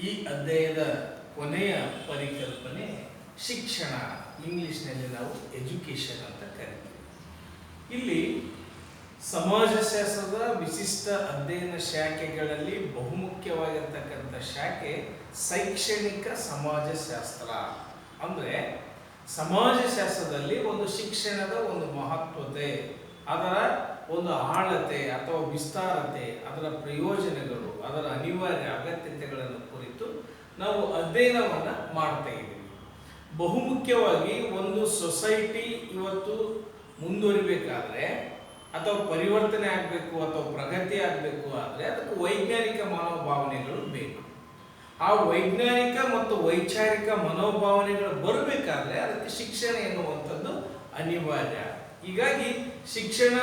ಈ ಅಧ್ಯಾಯದ ಕೊನೆಯ ಪರಿಕಲ್ಪನೆ ಶಿಕ್ಷಣ, ಇಂಗ್ಲಿಷ್ನಲ್ಲಿ ನಾವು ಎಜುಕೇಶನ್ ಅಂತ ಕರಿತೀವಿ. ಇಲ್ಲಿ ಸಮಾಜಶಾಸ್ತ್ರದ ವಿಶಿಷ್ಟ ಅಧ್ಯಯನ ಶಾಖೆಗಳಲ್ಲಿ ಬಹುಮುಖ್ಯವಾಗಿರ್ತಕ್ಕಂಥ ಶಾಖೆ ಶೈಕ್ಷಣಿಕ ಸಮಾಜಶಾಸ್ತ್ರ. ಅಂದರೆ ಸಮಾಜಶಾಸ್ತ್ರದಲ್ಲಿ ಒಂದು ಶಿಕ್ಷಣದ ಒಂದು ಮಹತ್ವತೆ, ಅದರ ಒಂದು ಆಳತೆ ಅಥವಾ ವಿಸ್ತಾರತೆ, ಅದರ ಪ್ರಯೋಜನಗಳು, ಅದರ ಅನಿವಾರ್ಯ ಅಗತ್ಯತೆಗಳನ್ನು ಕುರಿತು ನಾವು ಅಧ್ಯಯನವನ್ನು ಮಾಡ್ತಾ ಇದ್ದೀವಿ. ಬಹುಮುಖ್ಯವಾಗಿ ಒಂದು ಸೊಸೈಟಿ ಇವತ್ತು ಮುಂದುವರಿಬೇಕಾದ್ರೆ ಅಥವಾ ಪರಿವರ್ತನೆ ಆಗಬೇಕು ಅಥವಾ ಪ್ರಗತಿ ಆಗಬೇಕು ಆದರೆ ಅದಕ್ಕೆ ವೈಜ್ಞಾನಿಕ ಮನೋಭಾವನೆಗಳು ಬೇಕು. ಆ ವೈಜ್ಞಾನಿಕ ಮತ್ತು ವೈಚಾರಿಕ ಮನೋಭಾವನೆಗಳು ಬರಬೇಕಾದ್ರೆ ಅದಕ್ಕೆ ಶಿಕ್ಷಣ ಎನ್ನುವಂಥದ್ದು ಅನಿವಾರ್ಯ. ಹೀಗಾಗಿ ಶಿಕ್ಷಣ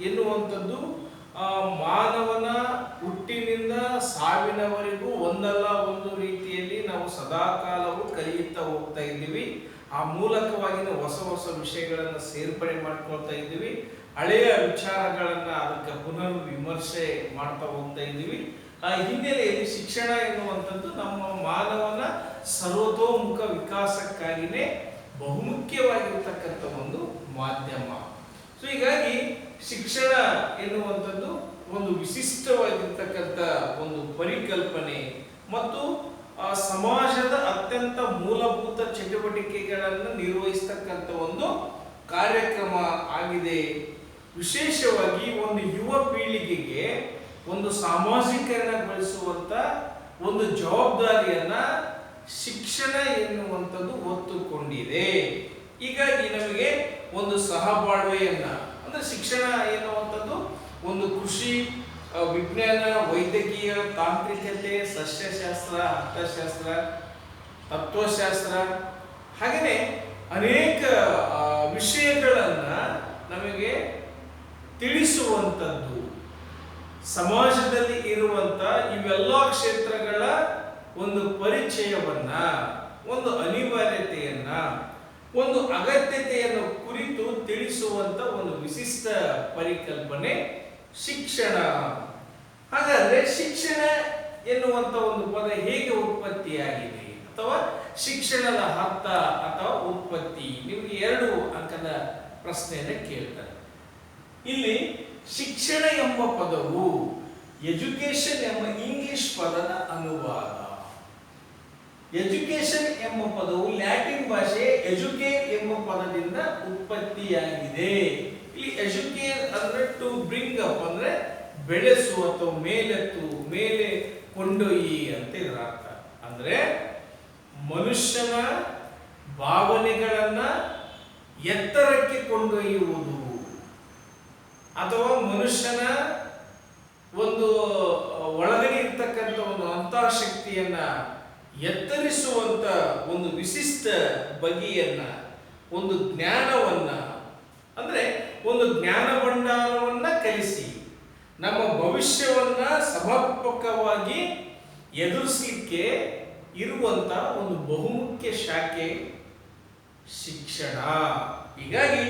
ಎನ್ನುವಂಥದ್ದು ಮಾನವನ ಹುಟ್ಟಿನಿಂದ ಸಾವಿನವರೆಗೂ ಒಂದಲ್ಲ ಒಂದು ರೀತಿಯಲ್ಲಿ ನಾವು ಸದಾಕಾಲವೂ ಕಲಿಯುತ್ತಾ ಹೋಗ್ತಾ ಇದ್ದೀವಿ. ಆ ಮೂಲಕವಾಗಿ ನಾವು ಹೊಸ ಹೊಸ ವಿಷಯಗಳನ್ನು ಸೇರ್ಪಡೆ ಮಾಡ್ಕೊಳ್ತಾ ಇದ್ದೀವಿ. ಹಳೆಯ ವಿಚಾರಗಳನ್ನು ಅದಕ್ಕೆ ಪುನರ್ ವಿಮರ್ಶೆ ಮಾಡ್ತಾ ಹೋಗ್ತಾ ಇದ್ದೀವಿ. ಆ ಹಿನ್ನೆಲೆಯಲ್ಲಿ ಶಿಕ್ಷಣ ಎನ್ನುವಂಥದ್ದು ನಮ್ಮ ಮಾನವನ ಸರ್ವತೋಮುಖ ವಿಕಾಸಕ್ಕಾಗಿಯೇ ಬಹುಮುಖ್ಯವಾಗಿರ್ತಕ್ಕಂಥ ಒಂದು ಮಾಧ್ಯಮ. ಸೊ ಹೀಗಾಗಿ ಶಿಕ್ಷಣ ಎನ್ನುವಂಥದ್ದು ಒಂದು ವಿಶಿಷ್ಟವಾಗಿರ್ತಕ್ಕಂಥ ಒಂದು ಪರಿಕಲ್ಪನೆ ಮತ್ತು ಸಮಾಜದ ಅತ್ಯಂತ ಮೂಲಭೂತ ಚಟುವಟಿಕೆಗಳನ್ನು ನಿರ್ವಹಿಸ್ತಕ್ಕಂಥ ಒಂದು ಕಾರ್ಯಕ್ರಮ ಆಗಿದೆ. ವಿಶೇಷವಾಗಿ ಒಂದು ಯುವ ಪೀಳಿಗೆಗೆ ಒಂದು ಸಾಮಾಜಿಕರಣಗೊಳಿಸುವಂತ ಒಂದು ಜವಾಬ್ದಾರಿಯನ್ನ ಶಿಕ್ಷಣ ಎನ್ನುವಂಥದ್ದು ಹೊತ್ತುಕೊಂಡಿದೆ. ಹೀಗಾಗಿ ನಮಗೆ ಒಂದು ಸಹಬಾಳ್ವೆಯನ್ನ, ಅಂದ್ರೆ ಶಿಕ್ಷಣ ಎನ್ನುವಂಥದ್ದು ಒಂದು ಕೃಷಿ, ವಿಜ್ಞಾನ, ವೈದ್ಯಕೀಯ, ತಾಂತ್ರಿಕತೆ, ಸಸ್ಯಶಾಸ್ತ್ರ, ಅರ್ಥಶಾಸ್ತ್ರ, ತತ್ವಶಾಸ್ತ್ರ, ಹಾಗೆಯೇ ಅನೇಕ ವಿಷಯಗಳನ್ನ ನಮಗೆ ತಿಳಿಸುವಂಥದ್ದು, ಸಮಾಜದಲ್ಲಿ ಇರುವಂತ ಇವೆಲ್ಲ ಕ್ಷೇತ್ರಗಳ ಒಂದು ಪರಿಚಯವನ್ನ, ಒಂದು ಅನಿವಾರ್ಯತೆಯನ್ನ, ಒಂದು ಅಗತ್ಯತೆಯನ್ನು ಕುರಿತು ತಿಳಿಸುವಂತ ಒಂದು ವಿಶಿಷ್ಟ ಪರಿಕಲ್ಪನೆ ಶಿಕ್ಷಣ. ಹಾಗಾದ್ರೆ ಶಿಕ್ಷಣ ಎನ್ನುವಂತ ಒಂದು ಪದ ಹೇಗೆ ಉತ್ಪತ್ತಿಯಾಗಿದೆ ಅಥವಾ ಶಿಕ್ಷಣದ ಅರ್ಥ ಅಥವಾ ಉತ್ಪತ್ತಿ, ನಿಮಗೆ 2 ಅಂಕದ ಪ್ರಶ್ನೆಯನ್ನು ಕೇಳ್ತಾರೆ. ಇಲ್ಲಿ ಶಿಕ್ಷಣ ಎಂಬ ಪದವು ಎಜುಕೇಶನ್ ಎಂಬ ಇಂಗ್ಲಿಷ್ ಪದದ ಅನುವಾದ. ಎಜುಕೇಶನ್ ಎಂಬ ಪದವು ಲ್ಯಾಟಿನ್ ಭಾಷೆ ಎಜುಕೇಟ್ ಎಂಬ ಪದದಿಂದ ಉತ್ಪತ್ತಿಯಾಗಿದೆ. ಇಲ್ಲಿ ಎಜುಕೇಟ್ ಅಂದ್ರೆ ಟು ಬ್ರಿಂಗ್ ಅಪ್, ಅಂದ್ರೆ ಬೆಳೆಸು ಅಥವಾ ಮೇಲೆತ್ತು, ಮೇಲೆ ಕೊಂಡೊಯ್ಯಿ ಅಂತ ಇದರ ಅರ್ಥ. ಅಂದ್ರೆ ಮನುಷ್ಯನ ಭಾವನೆಗಳನ್ನ ಎತ್ತರಕ್ಕೆ ಕೊಂಡೊಯ್ಯುವುದು ಅಥವಾ ಮನುಷ್ಯನ ಒಂದು ಒಳಗಡೆ ಇರ್ತಕ್ಕಂಥ ಒಂದು ಅಂತಃಶಕ್ತಿಯನ್ನ ಎತ್ತರಿಸುವಂತ ಒಂದು ವಿಶಿಷ್ಟ ಬಗೆಯನ್ನ, ಒಂದು ಜ್ಞಾನವನ್ನ, ಅಂದ್ರೆ ಒಂದು ಜ್ಞಾನ ಭಂಡಾರವನ್ನ ಕಲಿಸಿ ನಮ್ಮ ಭವಿಷ್ಯವನ್ನ ಸಮರ್ಪಕವಾಗಿ ಎದುರಿಸಲಿಕ್ಕೆ ಇರುವಂತ ಒಂದು ಬಹುಮುಖ್ಯ ಶಾಖೆ ಶಿಕ್ಷಣ. ಹೀಗಾಗಿ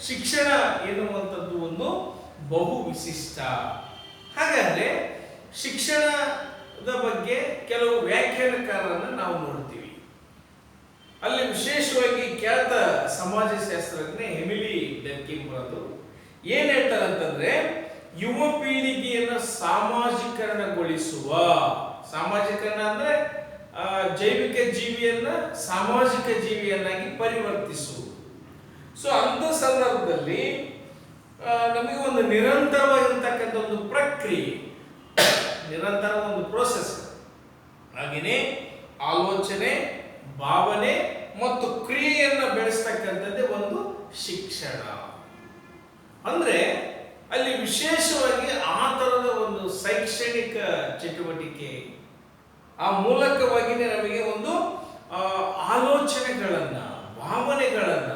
ಶಿಕ್ಷಣ ಎನ್ನುವಂಥದ್ದು ಒಂದು ಬಹು ವಿಶಿಷ್ಟ. ಹಾಗಾದ್ರೆ ಶಿಕ್ಷಣದ ಬಗ್ಗೆ ಕೆಲವು ವ್ಯಾಖ್ಯಾನಕಾರರನ್ನು ನಾವು ನೋಡ್ತೀವಿ. ಅಲ್ಲಿ ವಿಶೇಷವಾಗಿ ಖ್ಯಾತ ಸಮಾಜಶಾಸ್ತ್ರಜ್ಞ ಎಮಿಲಿ ಡರ್ಕಿಮ್ ಅವರು ಏನ್ ಹೇಳ್ತಾರೆ ಅಂತಂದ್ರೆ, ಯುವ ಪೀಳಿಗೆಯನ್ನು ಸಾಮಾಜಿಕರಣಗೊಳಿಸುವ, ಸಾಮಾಜಿಕರಣ ಅಂದ್ರೆ ಜೈವಿಕ ಜೀವಿಯನ್ನ ಸಾಮಾಜಿಕ ಜೀವಿಯನ್ನಾಗಿ ಪರಿವರ್ತಿಸುವುದು. ಸೊ ಅಂತ ಸಂದರ್ಭದಲ್ಲಿ ನಮಗೆ ಒಂದು ನಿರಂತರವಾಗಿರ್ತಕ್ಕಂಥ ಒಂದು ಪ್ರಕ್ರಿಯೆ, ನಿರಂತರ ಒಂದು ಪ್ರೋಸೆಸ್, ಹಾಗೆಯೇ ಆಲೋಚನೆ, ಭಾವನೆ ಮತ್ತು ಕ್ರಿಯೆಯನ್ನ ಬೆಳೆಸ್ತಕ್ಕಂಥದ್ದೇ ಒಂದು ಶಿಕ್ಷಣ. ಅಂದ್ರೆ ಅಲ್ಲಿ ವಿಶೇಷವಾಗಿ ಆ ತರದ ಒಂದು ಶೈಕ್ಷಣಿಕ ಚಟುವಟಿಕೆ, ಆ ಮೂಲಕವಾಗಿಯೇ ನಮಗೆ ಒಂದು ಆಲೋಚನೆಗಳನ್ನ, ಭಾವನೆಗಳನ್ನ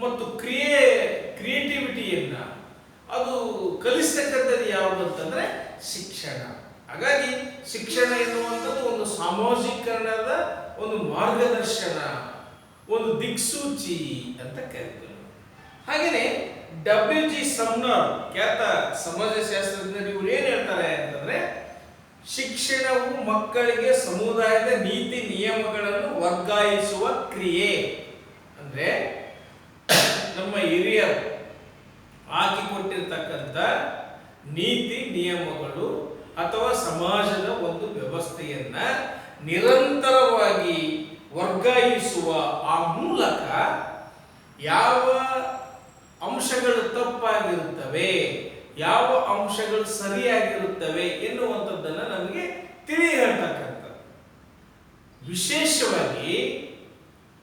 ಮತ್ತು ಕ್ರಿಯೇಟಿವಿಟಿಯನ್ನ ಅದು ಕಲಿಸ್ತಕ್ಕಂಥದ್ದು ಯಾವುದು ಅಂತಂದ್ರೆ ಶಿಕ್ಷಣ. ಹಾಗಾಗಿ ಶಿಕ್ಷಣ ಎನ್ನುವಂಥದ್ದು ಒಂದು ಸಾಮಾಜಿಕರಣದ ಒಂದು ಮಾರ್ಗದರ್ಶನ, ಒಂದು ದಿಕ್ಸೂಚಿ ಅಂತ ಕರೀತಾರೆ. ಹಾಗೆಯೇ ಡಬ್ಲ್ಯೂ ಜಿ ಸಮ್ನರ್ ಖ್ಯಾತ ಸಮಾಜಶಾಸ್ತ್ರಜ್ಞರು ಇವ್ರು ಏನ್ ಹೇಳ್ತಾರೆ ಅಂತಂದ್ರೆ, ಶಿಕ್ಷಣವು ಮಕ್ಕಳಿಗೆ ಸಮುದಾಯದ ನೀತಿ ನಿಯಮಗಳನ್ನು ವರ್ಗಾಯಿಸುವ ಕ್ರಿಯೆ. ಅಂದ್ರೆ ನಮ್ಮ ಹಿರಿಯರು ಹಾಕಿಕೊಟ್ಟಿರ್ತಕ್ಕಂಥ ನೀತಿ ನಿಯಮಗಳು ಅಥವಾ ಸಮಾಜದ ಒಂದು ವ್ಯವಸ್ಥೆಯನ್ನ ನಿರಂತರವಾಗಿ ವರ್ಗಾಯಿಸುವ ಆ ಮೂಲಕ ಯಾವ ಅಂಶಗಳು ತಪ್ಪಾಗಿರುತ್ತವೆ, ಯಾವ ಅಂಶಗಳು ಸರಿಯಾಗಿರುತ್ತವೆ ಎನ್ನುವಂಥದ್ದನ್ನ ನಮಗೆ ತಿಳಿ ಹೇಳ್ತಕ್ಕಂಥ, ವಿಶೇಷವಾಗಿ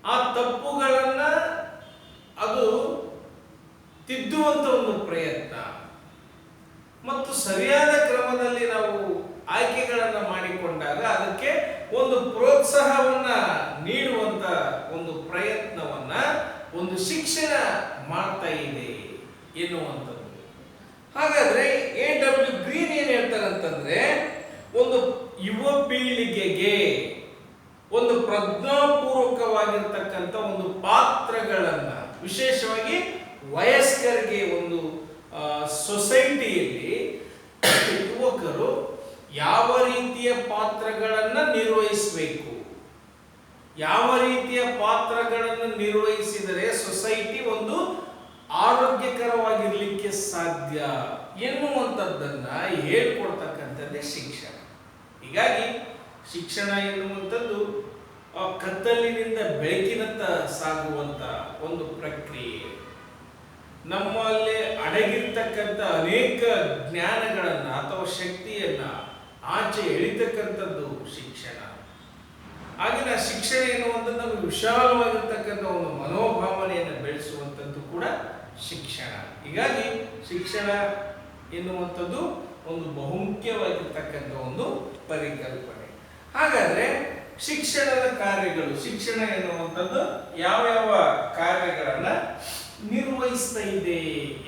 ಆ ತಪ್ಪುಗಳನ್ನ ಅದು ತಿದ್ದುವಂತ ಒಂದು ಪ್ರಯತ್ನ ಮತ್ತು ಸರಿಯಾದ ಕ್ರಮದಲ್ಲಿ ನಾವು ಆಯ್ಕೆಗಳನ್ನ ಮಾಡಿಕೊಂಡಾಗ ಅದಕ್ಕೆ ಒಂದು ಪ್ರೋತ್ಸಾಹವನ್ನ ನೀಡುವಂತ ಒಂದು ಪ್ರಯತ್ನವನ್ನ ಒಂದು ಶಿಕ್ಷಣ ಮಾಡ್ತಾ ಇದೆ ಎನ್ನುವಂಥದ್ದು. ಹಾಗಾದ್ರೆ A.W. ಗ್ರೀನ್ ಏನ್ ಹೇಳ್ತಾರಂತಂದ್ರೆ, ಒಂದು ಯುವ ಪೀಳಿಗೆಗೆ ಒಂದು ಪ್ರಜ್ಞಾಪೂರ್ವಕವಾಗಿರ್ತಕ್ಕಂಥ ಒಂದು ಪಾತ್ರಗಳನ್ನ, ವಿಶೇಷವಾಗಿ ವಯಸ್ಕರಿಗೆ ಒಂದು ಸೊಸೈಟಿಯಲ್ಲಿ ಯುವಕರು ಯಾವ ರೀತಿಯ ಪಾತ್ರಗಳನ್ನ ನಿರ್ವಹಿಸಬೇಕು, ಯಾವ ರೀತಿಯ ಪಾತ್ರಗಳನ್ನು ನಿರ್ವಹಿಸಿದರೆ ಸೊಸೈಟಿ ಒಂದು ಆರೋಗ್ಯಕರವಾಗಿರ್ಲಿಕ್ಕೆ ಸಾಧ್ಯ ಎನ್ನುವಂಥದ್ದನ್ನ ಹೇಳ್ಕೊಡ್ತಕ್ಕಂಥದ್ದೇ ಶಿಕ್ಷಣ. ಹೀಗಾಗಿ ಶಿಕ್ಷಣ ಎನ್ನುವಂಥದ್ದು ಕತ್ತಲಿನಿಂದ ಬೆಳಕಿನತ್ತ ಸಾಗುವಂತ ಒಂದು ಪ್ರಕ್ರಿಯೆ. ನಮ್ಮಲ್ಲಿ ಅಡಗಿರ್ತಕ್ಕಂಥ ಅನೇಕ ಜ್ಞಾನಗಳನ್ನ ಅಥವಾ ಶಕ್ತಿಯನ್ನ ಆಚೆ ಎಳಿತಕ್ಕಂಥದ್ದು ಶಿಕ್ಷಣ. ಆಗಿನ ಶಿಕ್ಷಣ ಎನ್ನುವಂಥದ್ದು ನಮಗೆ ವಿಶಾಲವಾಗಿರ್ತಕ್ಕಂಥ ಒಂದು ಮನೋಭಾವನೆಯನ್ನು ಬೆಳೆಸುವಂಥದ್ದು ಕೂಡ ಶಿಕ್ಷಣ. ಹೀಗಾಗಿ ಶಿಕ್ಷಣ ಎನ್ನುವಂಥದ್ದು ಒಂದು ಬಹುಮುಖ್ಯವಾಗಿರ್ತಕ್ಕಂಥ ಒಂದು ಪರಿಕಲ್ಪನೆ. ಹಾಗಾದ್ರೆ ಶಿಕ್ಷಣದ ಕಾರ್ಯಗಳು, ಶಿಕ್ಷಣ ಎನ್ನುವಂಥದ್ದು ಯಾವ ಯಾವ ಕಾರ್ಯಗಳನ್ನ ನಿರ್ವಹಿಸ್ತಾ ಇದೆ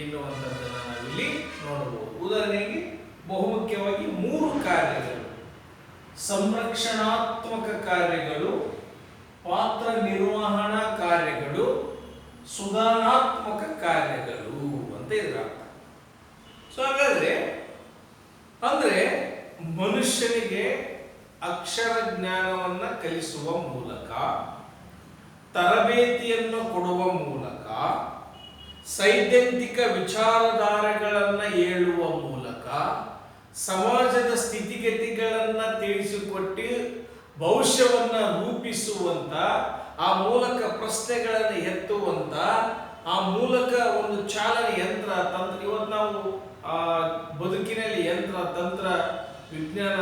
ಎನ್ನುವಂಥದ್ದನ್ನು ನಾವಿಲ್ಲಿ ನೋಡಬಹುದು. ಉದಾಹರಣೆಗೆ ಬಹುಮುಖ್ಯವಾಗಿ 3 ಕಾರ್ಯಗಳು: ಸಂರಕ್ಷಣಾತ್ಮಕ ಕಾರ್ಯಗಳು, ಪಾತ್ರ ನಿರ್ವಹಣಾ ಕಾರ್ಯಗಳು, ಸುಧಾರಣಾತ್ಮಕ ಕಾರ್ಯಗಳು ಅಂತ ಇದರ ಅರ್ಥ. ಸೊ ಹಾಗಾದ್ರೆ ಅಂದ್ರೆ ಮನುಷ್ಯನಿಗೆ ಅಕ್ಷರ ಜ್ಞಾನವನ್ನ ಕಲಿಸುವ ಮೂಲಕ, ತರಬೇತಿಯನ್ನು ಕೊಡುವ ಮೂಲಕ, ಸೈದ್ಧಾಂತಿಕ ವಿಚಾರಧಾರೆಗಳನ್ನು ಹೇಳುವ ಮೂಲಕ, ಸಮಾಜದ ಸ್ಥಿತಿಗತಿಗಳನ್ನ ತಿಳಿಸಿಕೊಟ್ಟು ಭವಿಷ್ಯವನ್ನ ರೂಪಿಸುವಂತ, ಆ ಮೂಲಕ ಪ್ರಶ್ನೆಗಳನ್ನು ಎತ್ತುವಂತ, ಆ ಮೂಲಕ ಒಂದು ಚಾಲನೆ ಯಂತ್ರ ತಂತ್ರ, ಇವತ್ತು ನಾವು ಬದುಕಿನಲ್ಲಿ ಯಂತ್ರ ತಂತ್ರ ವಿಜ್ಞಾನ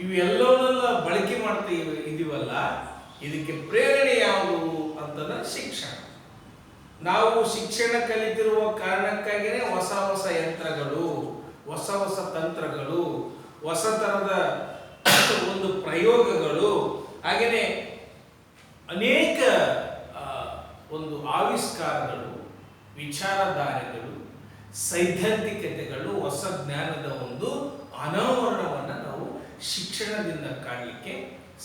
ಇವೆಲ್ಲವನ್ನೆಲ್ಲ ಬಳಕೆ ಮಾಡ್ತಾ ಇದೀವಲ್ಲ, ಇದಕ್ಕೆ ಪ್ರೇರಣೆ ಯಾವುದು ಅಂತಂದ್ರೆ ಶಿಕ್ಷಣ. ನಾವು ಶಿಕ್ಷಣ ಕಲಿತಿರುವ ಕಾರಣಕ್ಕಾಗಿಯೇ ಹೊಸ ಹೊಸ ಯಂತ್ರಗಳು, ಹೊಸ ಹೊಸ ತಂತ್ರಗಳು, ಹೊಸ ತರದ ಒಂದು ಪ್ರಯೋಗಗಳು, ಹಾಗೆಯೇ ಅನೇಕ ಒಂದು ಆವಿಷ್ಕಾರಗಳು, ವಿಚಾರಧಾರೆಗಳು, ಸೈದ್ಧಾಂತಿಕತೆಗಳು, ಹೊಸ ಜ್ಞಾನದ ಒಂದು ಅನಾವರಣವನ್ನು ನಾವು ಶಿಕ್ಷಣದಿಂದ ಕಾಣಲಿಕ್ಕೆ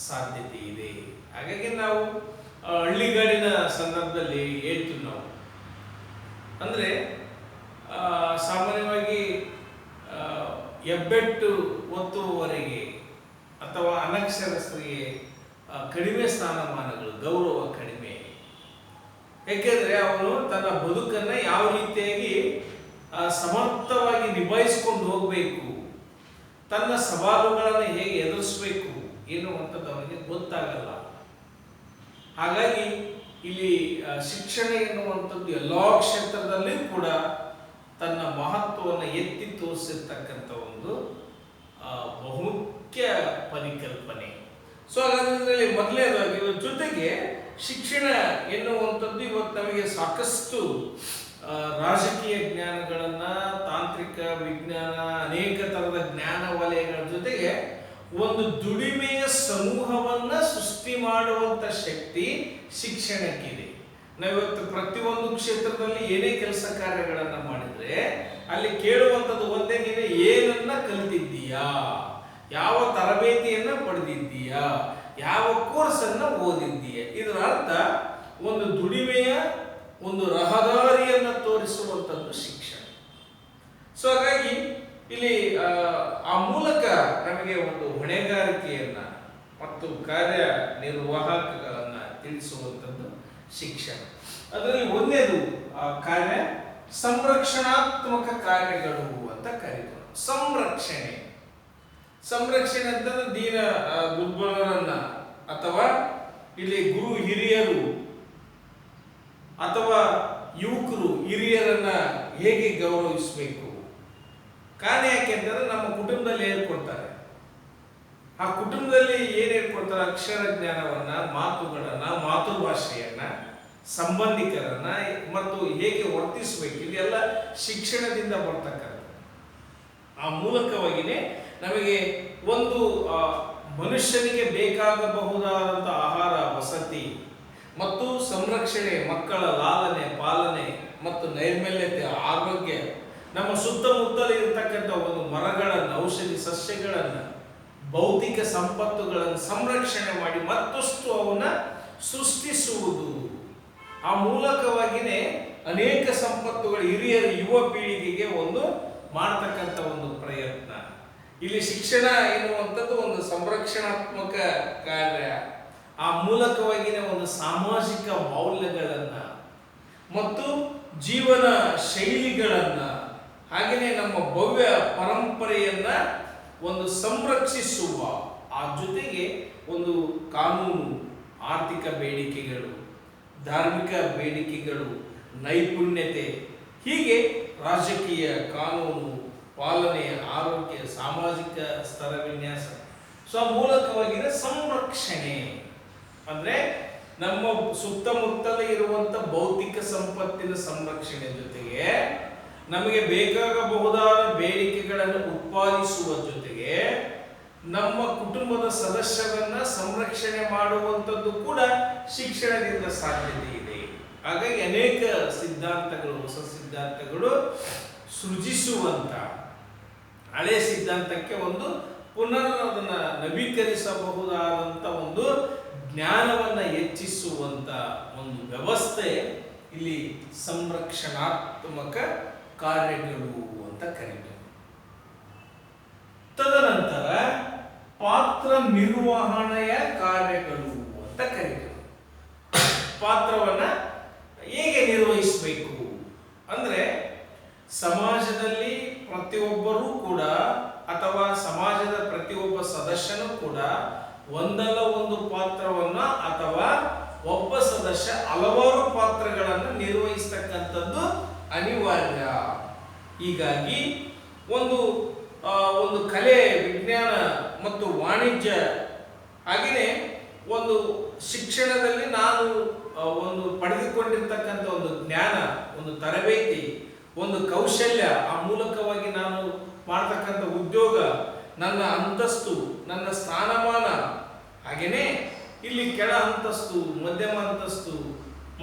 ಸಾಧ್ಯತೆ ಇದೆ. ಹಾಗಾಗಿ ನಾವು ಹಳ್ಳಿಗಾಡಿನ ಸಂದರ್ಭದಲ್ಲಿ ಹೇಳ್ತೀವಿ ನಾವು, ಅಂದ್ರೆ ಸಾಮಾನ್ಯವಾಗಿ ಹೆಬ್ಬೆಟ್ಟು ಒತ್ತುವವರೆಗೆ ಅಥವಾ ಅನಕ್ಷರಸ್ಥರಿಗೆ ಕಡಿಮೆ ಸ್ಥಾನಮಾನಗಳು, ಗೌರವ ಕಡಿಮೆ. ಯಾಕೆಂದ್ರೆ ಅವನು ತನ್ನ ಬದುಕನ್ನ ಯಾವ ರೀತಿಯಾಗಿ ಸಮರ್ಥವಾಗಿ ನಿಭಾಯಿಸಿಕೊಂಡು ಹೋಗಬೇಕು, ತನ್ನ ಸವಾಲುಗಳನ್ನು ಹೇಗೆ ಎದುರಿಸಬೇಕು ಎನ್ನುವಂಥದ್ದು ಅವನಿಗೆ ಗೊತ್ತಾಗಲ್ಲ. ಹಾಗಾಗಿ ಇಲ್ಲಿ ಶಿಕ್ಷಣ ಎನ್ನುವಂಥದ್ದು ಎಲ್ಲಾ ಕ್ಷೇತ್ರದಲ್ಲಿ ಕೂಡ ತನ್ನ ಮಹತ್ವವನ್ನು ಎತ್ತಿ ತೋರಿಸಿರ್ತಕ್ಕಂಥ ಒಂದು ಬಹುಮುಖ್ಯ ಪರಿಕಲ್ಪನೆ. ಸೊ ಹಾಗಾದ್ರೆ ಮೊದಲನೇದಾಗಿ ಜೊತೆಗೆ ಶಿಕ್ಷಣ ಎನ್ನುವಂಥದ್ದು ಇವತ್ತು ನಮಗೆ ಸಾಕಷ್ಟು ರಾಜಕೀಯ ಜ್ಞಾನಗಳನ್ನ, ತಾಂತ್ರಿಕ ವಿಜ್ಞಾನ, ಅನೇಕ ತರದ ಜ್ಞಾನ ವಲಯಗಳ ಜೊತೆಗೆ ಒಂದು ದುಡಿಮೆಯ ಸಮೂಹವನ್ನ ಸೃಷ್ಟಿ ಮಾಡುವಂತ ಶಕ್ತಿ ಶಿಕ್ಷಣಕ್ಕಿದೆ. ನಾವಿವತ್ತು ಪ್ರತಿಯೊಂದು ಕ್ಷೇತ್ರದಲ್ಲಿ ಏನೇ ಕೆಲಸ ಕಾರ್ಯಗಳನ್ನ ಮಾಡಿದ್ರೆ ಅಲ್ಲಿ ಕೇಳುವಂಥದ್ದು ಒಂದೇ, ನೀನು ಏನನ್ನ ಕಲಿತಿದ್ದೀಯಾ, ಯಾವ ತರಬೇತಿಯನ್ನ ಪಡೆದಿದ್ದೀಯಾ, ಯಾವ ಕೋರ್ಸ್ ಅನ್ನ ಓದಿದ್ದೀಯಾ. ಇದರ ಅರ್ಥ ಒಂದು ದುಡಿಮೆಯ ಒಂದು ರಹದಾರಿಯನ್ನ ತೋರಿಸುವಂಥದ್ದು ಶಿಕ್ಷಣ. ಸೊ ಹಾಗಾಗಿ ಇಲ್ಲಿ ಆ ಮೂಲಕ ನಮಗೆ ಒಂದು ಹೊಣೆಗಾರಿಕೆಯನ್ನ ಮತ್ತು ಕಾರ್ಯನಿರ್ವಾಹಕಗಳನ್ನ ತಿಳಿಸುವಂಥದ್ದು ಶಿಕ್ಷಣ. ಅದರಲ್ಲಿ ಒಂದೇದು ಕಾರ್ಯ ಸಂರಕ್ಷಣಾತ್ಮಕ ಕಾರ್ಯಗಳು ಅಂತ ಕರೀತಾರೆ. ಸಂರಕ್ಷಣೆ ಅಂತಂದ್ರೆ ದೀನ ದುರ್ಬಲರನ್ನ ಅಥವಾ ಇಲ್ಲಿ ಗುರು ಹಿರಿಯರು ಅಥವಾ ಯುವಕರು ಹಿರಿಯರನ್ನ ಹೇಗೆ ಗೌರವಿಸಬೇಕು. ಕಾರಣ ಯಾಕೆ ಅಂತಂದ್ರೆ ನಮ್ಮ ಕುಟುಂಬದಲ್ಲಿ ಹೇಳ್ಕೊಡ್ತಾರೆ. ಆ ಕುಟುಂಬದಲ್ಲಿ ಏನ್ ಹೇಳ್ಕೊಡ್ತಾರೆ? ಅಕ್ಷರ ಜ್ಞಾನವನ್ನ, ಮಾತುಗಳನ್ನ, ಮಾತೃಭಾಷೆಯನ್ನ, ಸಂಬಂಧಿಕರನ್ನ ಮತ್ತು ಹೇಗೆ ವರ್ತಿಸಬೇಕು, ಇದೆಲ್ಲ ಶಿಕ್ಷಣದಿಂದ ಬರ್ತಕ್ಕಂಥ. ಆ ಮೂಲಕವಾಗಿನೇ ನಮಗೆ ಒಂದು ಮನುಷ್ಯನಿಗೆ ಬೇಕಾಗಬಹುದಾದಂಥ ಆಹಾರ, ವಸತಿ ಮತ್ತು ಸಂರಕ್ಷಣೆ, ಮಕ್ಕಳ ಲಾಲನೆ, ಪಾಲನೆ ಮತ್ತು ನೈರ್ಮಲ್ಯತೆ, ಆರೋಗ್ಯ, ನಮ್ಮ ಸುತ್ತಮುತ್ತಲು ಇರತಕ್ಕಂಥ ಒಂದು ಮರಗಳನ್ನು, ಔಷಧಿ ಸಸ್ಯಗಳನ್ನು, ಭೌತಿಕ ಸಂಪತ್ತುಗಳನ್ನು ಸಂರಕ್ಷಣೆ ಮಾಡಿ ಮತ್ತಷ್ಟು ಅವನ್ನ ಸೃಷ್ಟಿಸುವುದು. ಆ ಮೂಲಕವಾಗಿನೇ ಅನೇಕ ಸಂಪತ್ತುಗಳು ಹಿರಿಯರು ಯುವ ಪೀಳಿಗೆಗೆ ಒಂದು ಮಾಡತಕ್ಕಂಥ ಒಂದು ಪ್ರಯತ್ನ. ಇಲ್ಲಿ ಶಿಕ್ಷಣ ಎನ್ನುವಂಥದ್ದು ಒಂದು ಸಂರಕ್ಷಣಾತ್ಮಕ ಕಾರ್ಯ. ಆ ಮೂಲಕವಾಗಿನೇ ಒಂದು ಸಾಮಾಜಿಕ ಮೌಲ್ಯಗಳನ್ನ ಮತ್ತು ಜೀವನ ಶೈಲಿಗಳನ್ನ, ಹಾಗೆಯೇ ನಮ್ಮ ಭವ್ಯ ಪರಂಪರೆಯನ್ನ ಒಂದು ಸಂರಕ್ಷಿಸುವ, ಆ ಜೊತೆಗೆ ಒಂದು ಕಾನೂನು, ಆರ್ಥಿಕ ಬೇಡಿಕೆಗಳು, ಧಾರ್ಮಿಕ ಬೇಡಿಕೆಗಳು, ನೈಪುಣ್ಯತೆ, ಹೀಗೆ ರಾಜಕೀಯ, ಕಾನೂನು ಪಾಲನೆ, ಆರೋಗ್ಯ, ಸಾಮಾಜಿಕ ಸ್ತರ ವಿನ್ಯಾಸ. ಸೊ ಆ ಮೂಲಕವಾಗಿನ ಸಂರಕ್ಷಣೆ ಅಂದ್ರೆ ನಮ್ಮ ಸುತ್ತಮುತ್ತಲೇ ಇರುವಂತ ಭೌತಿಕ ಸಂಪತ್ತಿನ ಸಂರಕ್ಷಣೆ ಜೊತೆಗೆ ನಮಗೆ ಬೇಕಾಗಬಹುದಾದ ಬೇಡಿಕೆಗಳನ್ನು ಉತ್ಪಾದಿಸುವ ಜೊತೆಗೆ ನಮ್ಮ ಕುಟುಂಬದ ಸದಸ್ಯರನ್ನ ಸಂರಕ್ಷಣೆ ಮಾಡುವಂಥದ್ದು ಕೂಡ ಶಿಕ್ಷಣದಿಂದ ಸಾಧ್ಯತೆ ಇದೆ. ಹಾಗಾಗಿ ಅನೇಕ ಸಿದ್ಧಾಂತಗಳು, ಹೊಸ ಸಿದ್ಧಾಂತಗಳು ಸೃಜಿಸುವಂತ, ಹಳೆ ಸಿದ್ಧಾಂತಕ್ಕೆ ಒಂದು ಪುನರ್ ಅದನ್ನ ನವೀಕರಿಸಬಹುದಾದಂತ ಒಂದು ಜ್ಞಾನವನ್ನ ಹೆಚ್ಚಿಸುವಂತ ಒಂದು ವ್ಯವಸ್ಥೆ ಇಲ್ಲಿ ಸಂರಕ್ಷಣಾತ್ಮಕ ಕಾರ್ಯಗಳು ಅಂತ ಕರೀತಾರೆ. ತದನಂತರ ಪಾತ್ರ ನಿರ್ವಹಣೆಯ ಕಾರ್ಯಗಳು ಅಂತ ಕರೀತಾರೆ. ಪಾತ್ರವನ್ನ ಹೇಗೆ ನಿರ್ವಹಿಸಬೇಕು ಅಂದ್ರೆ ಸಮಾಜದಲ್ಲಿ ಪ್ರತಿಯೊಬ್ಬರೂ ಕೂಡ ಅಥವಾ ಸಮಾಜದ ಪ್ರತಿಯೊಬ್ಬ ಸದಸ್ಯನೂ ಕೂಡ ಒಂದಲ್ಲ ಒಂದು ಪಾತ್ರವನ್ನ ಅಥವಾ ಒಬ್ಬ ಸದಸ್ಯ ಹಲವಾರು ಪಾತ್ರಗಳನ್ನು ನಿರ್ವಹಿಸ್ತಕ್ಕಂಥದ್ದು ಅನಿವಾರ್ಯ. ಹೀಗಾಗಿ ಒಂದು ಕಲೆ, ವಿಜ್ಞಾನ ಮತ್ತು ವಾಣಿಜ್ಯ, ಹಾಗೆಯೇ ಒಂದು ಶಿಕ್ಷಣದಲ್ಲಿ ನಾನು ಒಂದು ಪಡೆದುಕೊಂಡಿರ್ತಕ್ಕಂಥ ಒಂದು ಜ್ಞಾನ, ಒಂದು ತರಬೇತಿ, ಒಂದು ಕೌಶಲ್ಯ, ಆ ಮೂಲಕವಾಗಿ ನಾನು ಮಾಡತಕ್ಕಂಥ ಉದ್ಯೋಗ, ನನ್ನ ಅಂತಸ್ತು, ನನ್ನ ಸ್ಥಾನಮಾನ, ಹಾಗೆಯೇ ಇಲ್ಲಿ ಕೆಳ ಅಂತಸ್ತು, ಮಧ್ಯಮ ಅಂತಸ್ತು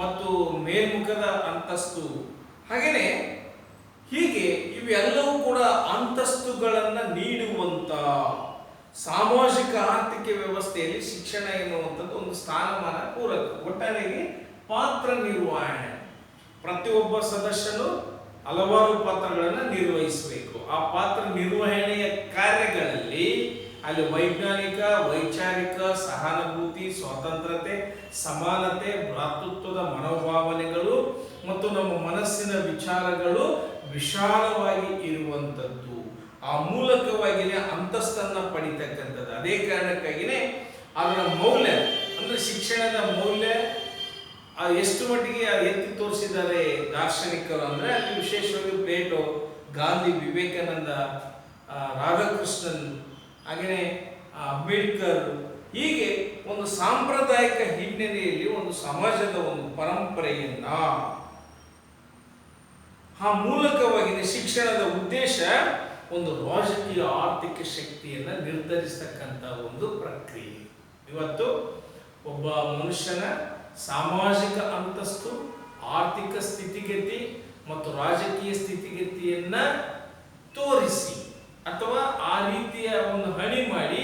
ಮತ್ತು ಮೇಲ್ಮುಖದ ಅಂತಸ್ತು, ಹಾಗೆಯೇ ಹೀಗೆ ಇವೆಲ್ಲವೂ ಕೂಡ ಅಂತಸ್ತುಗಳನ್ನ ನೀಡುವಂತ ಸಾಮಾಜಿಕ ಆರ್ಥಿಕ ವ್ಯವಸ್ಥೆಯಲ್ಲಿ ಶಿಕ್ಷಣ ಎನ್ನುವಂಥದ್ದು ಒಂದು ಸ್ಥಾನಮಾನ ಪೂರಕ. ಒಟ್ಟಾರೆಯಾಗಿ ಪಾತ್ರ ನಿರ್ವಹಣೆ, ಪ್ರತಿಯೊಬ್ಬ ಸದಸ್ಯನು ಹಲವಾರು ಪಾತ್ರಗಳನ್ನು ನಿರ್ವಹಿಸಬೇಕು. ಆ ಪಾತ್ರ ನಿರ್ವಹಣೆಯ ಕಾರ್ಯಗಳಲ್ಲಿ ಅಲ್ಲಿ ವೈಜ್ಞಾನಿಕ, ವೈಚಾರಿಕ, ಸಹಾನುಭೂತಿ, ಸ್ವಾತಂತ್ರ್ಯತೆ, ಸಮಾನತೆ, ಭ್ರಾತೃತ್ವದ ಮನೋಭಾವನೆಗಳು ಮತ್ತು ನಮ್ಮ ಮನಸ್ಸಿನ ವಿಚಾರಗಳು ವಿಶಾಲವಾಗಿ ಇರುವಂಥದ್ದು. ಆ ಮೂಲಕವಾಗಿನೇ ಅಂತಸ್ತನ್ನ ಪಡಿತಕ್ಕಂಥದ್ದು. ಅದೇ ಕಾರಣಕ್ಕಾಗಿನೇ ಅದರ ಮೌಲ್ಯ ಅಂದ್ರೆ ಶಿಕ್ಷಣದ ಮೌಲ್ಯ ಎಷ್ಟು ಮಟ್ಟಿಗೆ ಎತ್ತಿ ತೋರಿಸಿದ್ದಾರೆ ದಾರ್ಶನಿಕರು ಅಂದ್ರೆ ಅಲ್ಲಿ ವಿಶೇಷವಾಗಿ ಪ್ಲೇಟೋ, ಗಾಂಧಿ, ವಿವೇಕಾನಂದ, ರಾಧಾಕೃಷ್ಣನ್, ಹಾಗೆಯೇ ಅಂಬೇಡ್ಕರ್, ಹೀಗೆ ಒಂದು ಸಾಂಪ್ರದಾಯಿಕ ಹಿನ್ನೆಲೆಯಲ್ಲಿ ಒಂದು ಸಮಾಜದ ಒಂದು ಪರಂಪರೆಯನ್ನ, ಆ ಮೂಲಕವಾಗಿ ಶಿಕ್ಷಣದ ಉದ್ದೇಶ ಒಂದು ರಾಜಕೀಯ ಆರ್ಥಿಕ ಶಕ್ತಿಯನ್ನ ನಿರ್ಧರಿಸತಕ್ಕಂಥ ಒಂದು ಪ್ರಕ್ರಿಯೆ. ಇವತ್ತು ಒಬ್ಬ ಮನುಷ್ಯನ ಸಾಮಾಜಿಕ ಅಂತಸ್ತು, ಆರ್ಥಿಕ ಸ್ಥಿತಿಗತಿ ಮತ್ತು ರಾಜಕೀಯ ಸ್ಥಿತಿಗತಿಯನ್ನ ತೋರಿಸಿ ಅಥವಾ ಆ ರೀತಿಯ ಒಂದು ಹಣಿ ಮಾಡಿ